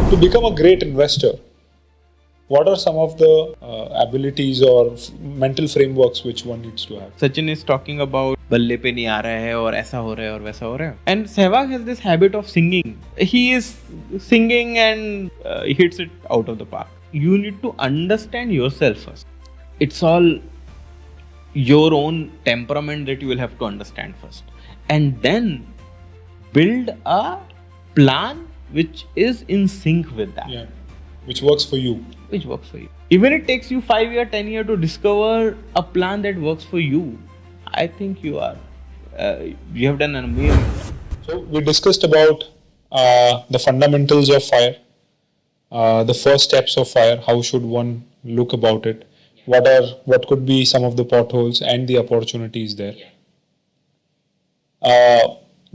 To become a great investor, what are some of the abilities or mental frameworks which one needs to have? Sachin is talking about बल्ले पे नहीं आ रहा है और ऐसा हो रहा है और वैसा हो रहा है. And Sehwag has this habit of singing. He is singing and hits it out of the park. You need to understand yourself first. It's all your own temperament that you will have to understand first. And then build a plan which is in sync with that. Yeah, which works for you. Which works for you. Even it takes you 5 years, 10 years to discover a plan that works for you. I think you have done an amazing job. So we discussed about the fundamentals of fire, the first steps of fire, how should one look about it, what could be some of the potholes and the opportunities there.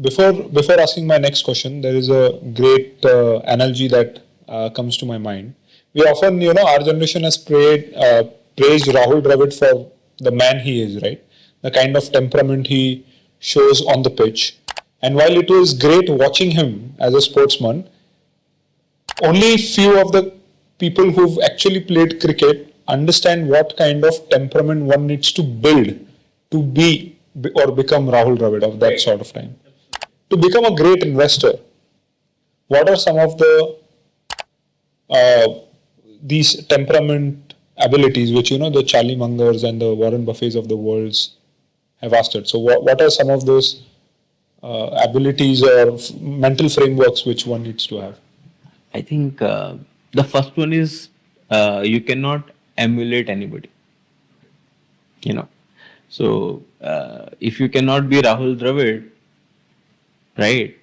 Before asking my next question, there is a great analogy that comes to my mind. We often, our generation has praised Rahul Dravid for the man he is, right? The kind of temperament he shows on the pitch. And while it was great watching him as a sportsman, only few of the people who've actually played cricket understand what kind of temperament one needs to build to be or become Rahul Dravid of that sort of time. To become a great investor, what are some of the these temperament abilities which the Charlie Mungers and the Warren Buffets of the world have mastered? So what are some of those abilities or mental frameworks which one needs to have? I think the first one is you cannot emulate anybody. So if you cannot be Rahul Dravid, right?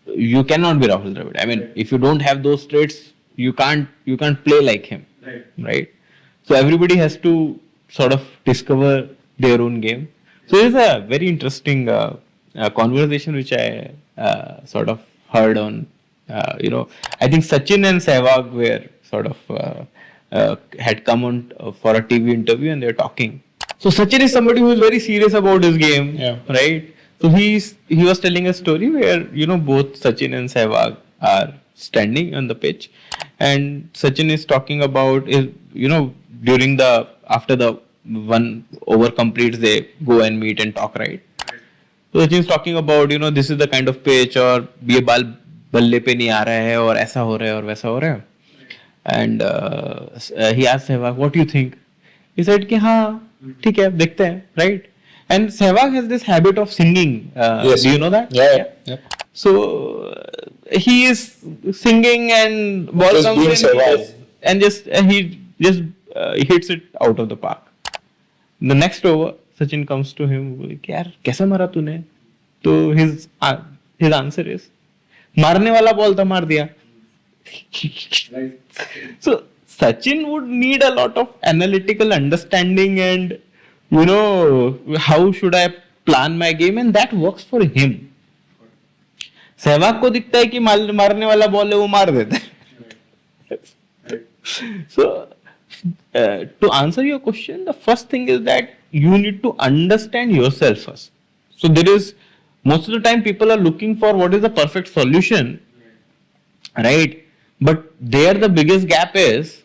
You cannot be Rahul Dravid. I mean, if you don't have those traits, you can't play like him, right? So everybody has to sort of discover their own game. So there's a very interesting conversation which I sort of heard on. I think Sachin and Sehwag were sort of had come on for a TV interview and they're talking. So Sachin is somebody who is very serious about his game, right? So he was telling a story where both Sachin and Sehwag are standing on the pitch, and Sachin is talking about during after the one over completes, they go and meet and talk, right? So Sachin is talking about this is the kind of pitch, or ये ball बल्ले पे नहीं आ रहा है और ऐसा हो रहा है और वैसा हो रहा है. And he asked Sehwag, what do you think? He said कि हाँ ठीक है देखते हैं, right? And Sehwag has this habit of singing. Yes. Do you know that? Yeah. So he is singing and ball Just comes being in and he just hits it out of the park. The next over, Sachin comes to him, कि यार कैसा मारा तूने? तो his answer is, मारने वाला ball था मार दिया. So Sachin would need a lot of analytical understanding and how should I plan my game, and that works for him. Sehwag को दिखता है कि मारने वाला बॉल है वो मार देता है. So to answer your question, the first thing is that you need to understand yourself first. So there is, most of the time people are looking for what is the perfect solution, right? But there the biggest gap is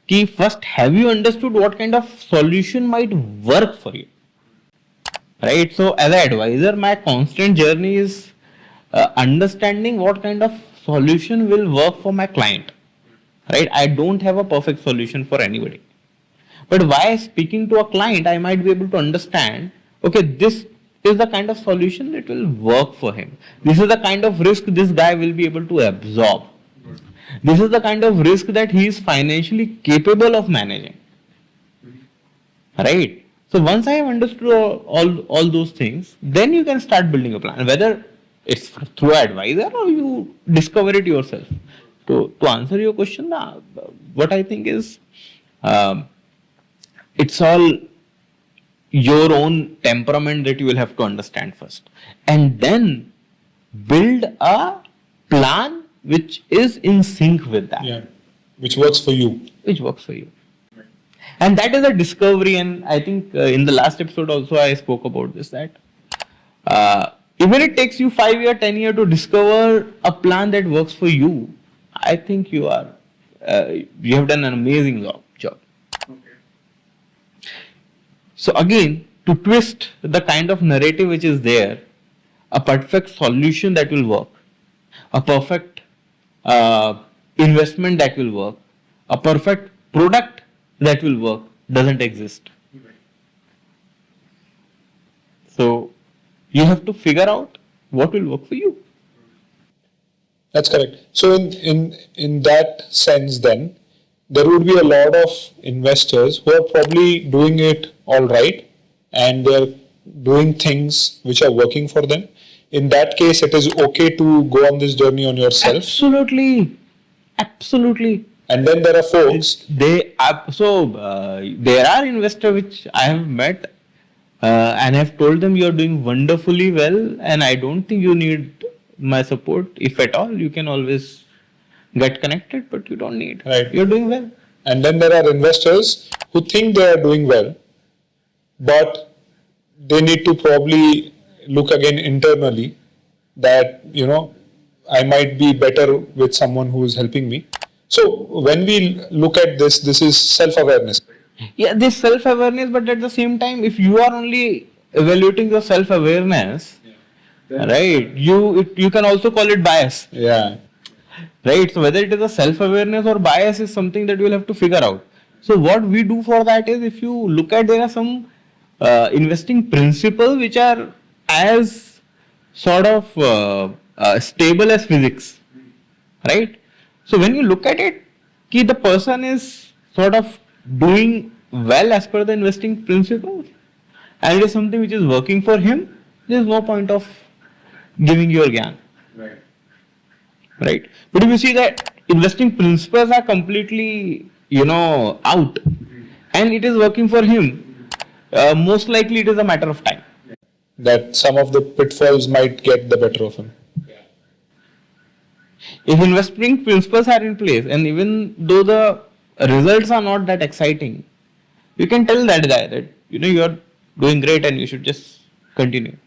कि first have you understood what kind of solution might work for you, right? So as an advisor, my constant journey is understanding what kind of solution will work for my client, right? I don't have a perfect solution for anybody, but while speaking to a client, I might be able to understand, okay, this is the kind of solution that will work for him. This is the kind of risk this guy will be able to absorb. This is the kind of risk that he is financially capable of managing, right? So once I have understood all those things, then you can start building a plan, whether it's through an advisor or you discover it yourself. To answer your question, what I think is it's all your own temperament that you will have to understand first, and then build a plan which is in sync with that. Yeah, which works for you. Which works for you. And that is a discovery, and I think in the last episode also I spoke about this, that even it takes you 5 year, 10 year to discover a plan that works for you, I think you have done an amazing job. So again, to twist the kind of narrative which is there, a perfect solution that will work, a perfect investment that will work, a perfect product that will work doesn't exist. So you have to figure out what will work for you. That's correct. So in that sense, then there would be a lot of investors who are probably doing it all right, and they're doing things which are working for them. In that case, it is okay to go on this journey on yourself. Absolutely. And then there are folks. There are investors which I have met and I've told them you're doing wonderfully well, and I don't think you need my support. If at all, you can always get connected, but you don't need. Right. You're doing well. And then there are investors who think they are doing well, but they need to probably look again internally that, I might be better with someone who is helping me. So when we look at this is self-awareness. Yeah, this self-awareness, but at the same time, if you are only evaluating your self-awareness, right, you can also call it bias. Yeah. Right, so whether it is a self-awareness or bias is something that you will have to figure out. So what we do for that is, if you look at, there are some investing principles which are as sort of stable as physics, right? So when you look at it, the person is sort of doing well as per the investing principles, and it is something which is working for him, there is no point of giving your gyan. Right. But if you see that investing principles are completely, out, and it is working for him, most likely it is a matter of time. That some of the pitfalls might get the better of him. If investing principles are in place, and even though the results are not that exciting, you can tell that guy that, you are doing great and you should just continue.